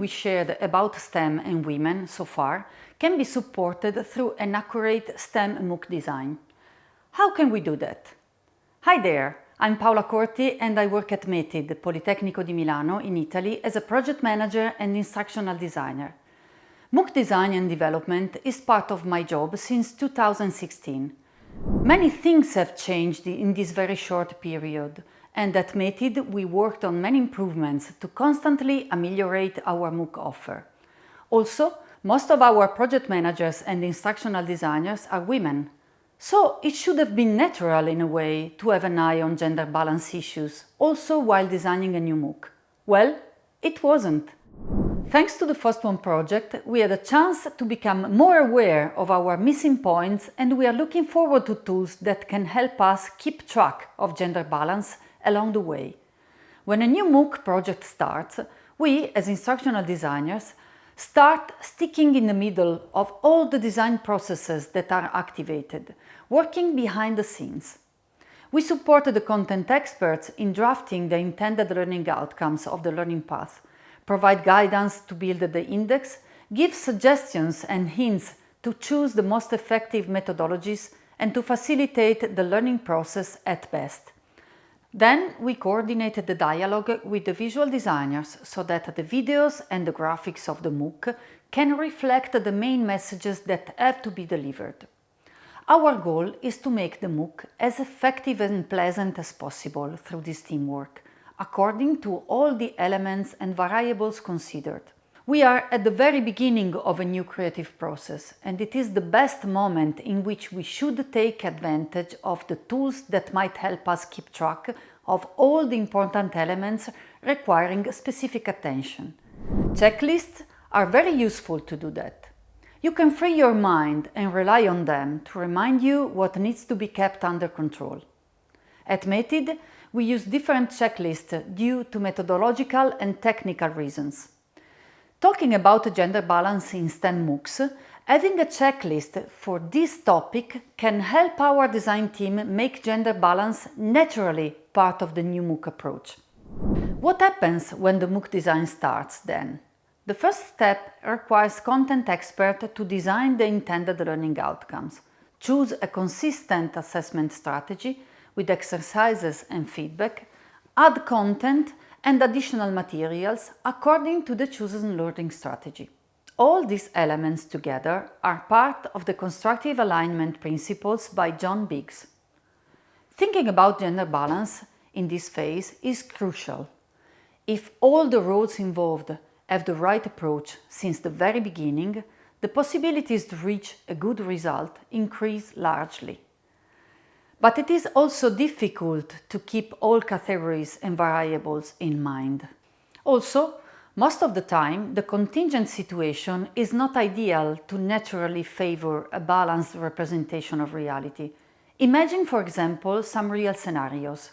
we shared about STEM and women so far can be supported through an accurate STEM MOOC design. How can we do that? Hi there, I'm Paola Corti and I work at METID, Politecnico di Milano in Italy as a project manager and instructional designer. MOOC design and development is part of my job since 2016. Many things have changed in this very short period, and at METID we worked on many improvements to constantly ameliorate our MOOC offer. Also, most of our project managers and instructional designers are women. So it should have been natural in a way to have an eye on gender balance issues, also while designing a new MOOC. Well, it wasn't. Thanks to the FOST1 project, we had a chance to become more aware of our missing points, and we are looking forward to tools that can help us keep track of gender balance along the way. When a new MOOC project starts, we, as instructional designers, start sticking in the middle of all the design processes that are activated, working behind the scenes. We support the content experts in drafting the intended learning outcomes of the learning path, provide guidance to build the index, give suggestions and hints to choose the most effective methodologies, and to facilitate the learning process at best. Then we coordinate the dialogue with the visual designers so that the videos and the graphics of the MOOC can reflect the main messages that have to be delivered. Our goal is to make the MOOC as effective and pleasant as possible through this teamwork, according to all the elements and variables considered. We are at the very beginning of a new creative process, and it is the best moment in which we should take advantage of the tools that might help us keep track of all the important elements requiring specific attention. Checklists are very useful to do that. You can free your mind and rely on them to remind you what needs to be kept under control. At METID, we use different checklists due to methodological and technical reasons. Talking about gender balance in STEM MOOCs, having a checklist for this topic can help our design team make gender balance naturally part of the new MOOC approach. What happens when the MOOC design starts then? The first step requires content expert to design the intended learning outcomes, choose a consistent assessment strategy with exercises and feedback, add content and additional materials according to the chosen learning strategy. All these elements together are part of the constructive alignment principles by John Biggs. Thinking about gender balance in this phase is crucial. If all the roles involved have the right approach since the very beginning, the possibilities to reach a good result increase largely. But it is also difficult to keep all categories and variables in mind. Also, most of the time, the contingent situation is not ideal to naturally favor a balanced representation of reality. Imagine, for example, some real scenarios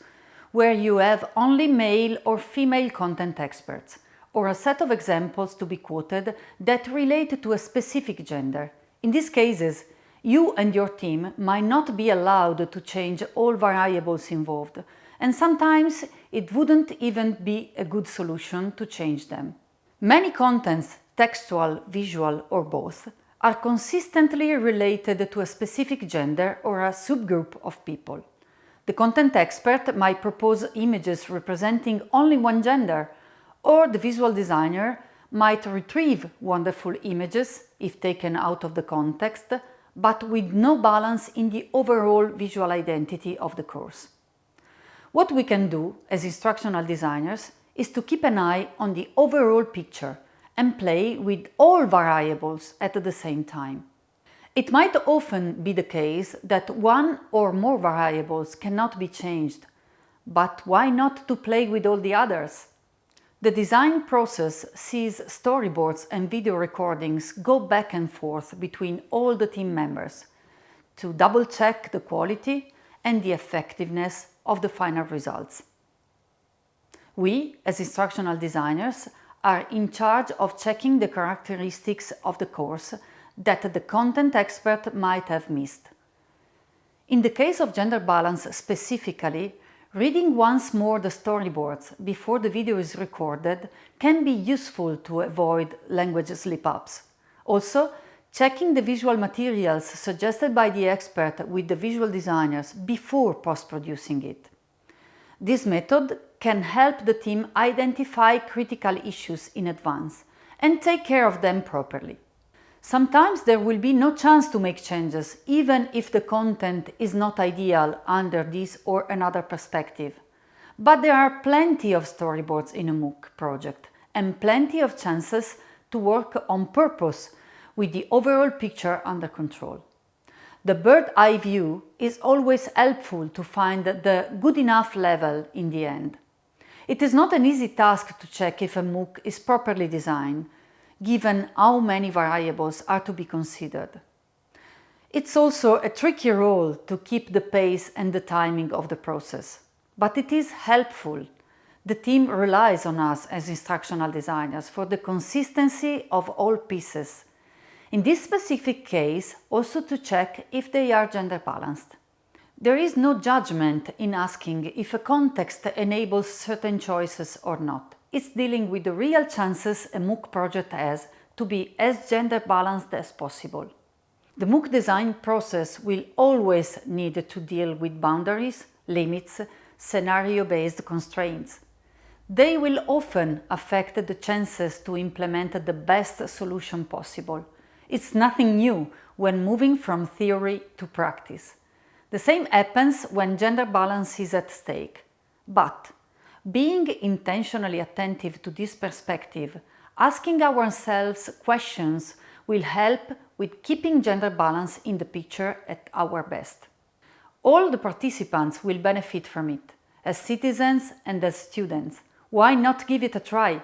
where you have only male or female content experts, or a set of examples to be quoted that relate to a specific gender. In these cases, you and your team might not be allowed to change all variables involved, and sometimes it wouldn't even be a good solution to change them. Many contents, textual, visual, or both, are consistently related to a specific gender or a subgroup of people. The content expert might propose images representing only one gender, or the visual designer might retrieve wonderful images, if taken out of the context, but with no balance in the overall visual identity of the course. What we can do as instructional designers is to keep an eye on the overall picture and play with all variables at the same time. It might often be the case that one or more variables cannot be changed, but why not to play with all the others? The design process sees storyboards and video recordings go back and forth between all the team members to double-check the quality and the effectiveness of the final results. We, as instructional designers, are in charge of checking the characteristics of the course that the content expert might have missed. In the case of gender balance specifically, Reading once more the storyboards before the video is recorded can be useful to avoid language slip-ups. Also, checking the visual materials suggested by the expert with the visual designers before post-producing it. This method can help the team identify critical issues in advance and take care of them properly. Sometimes there will be no chance to make changes, even if the content is not ideal under this or another perspective. But there are plenty of storyboards in a MOOC project and plenty of chances to work on purpose with the overall picture under control. The bird's eye view is always helpful to find the good enough level in the end. It is not an easy task to check if a MOOC is properly designed, given how many variables are to be considered. It's also a tricky role to keep the pace and the timing of the process, but it is helpful. The team relies on us as instructional designers for the consistency of all pieces. In this specific case, also to check if they are gender balanced. There is no judgment in asking if a context enables certain choices or not. It's dealing with the real chances a MOOC project has to be as gender balanced as possible. The MOOC design process will always need to deal with boundaries, limits, scenario-based constraints. They will often affect the chances to implement the best solution possible. It's nothing new when moving from theory to practice. The same happens when gender balance is at stake. But being intentionally attentive to this perspective, asking ourselves questions will help with keeping gender balance in the picture at our best. All the participants will benefit from it, as citizens and as students. Why not give it a try?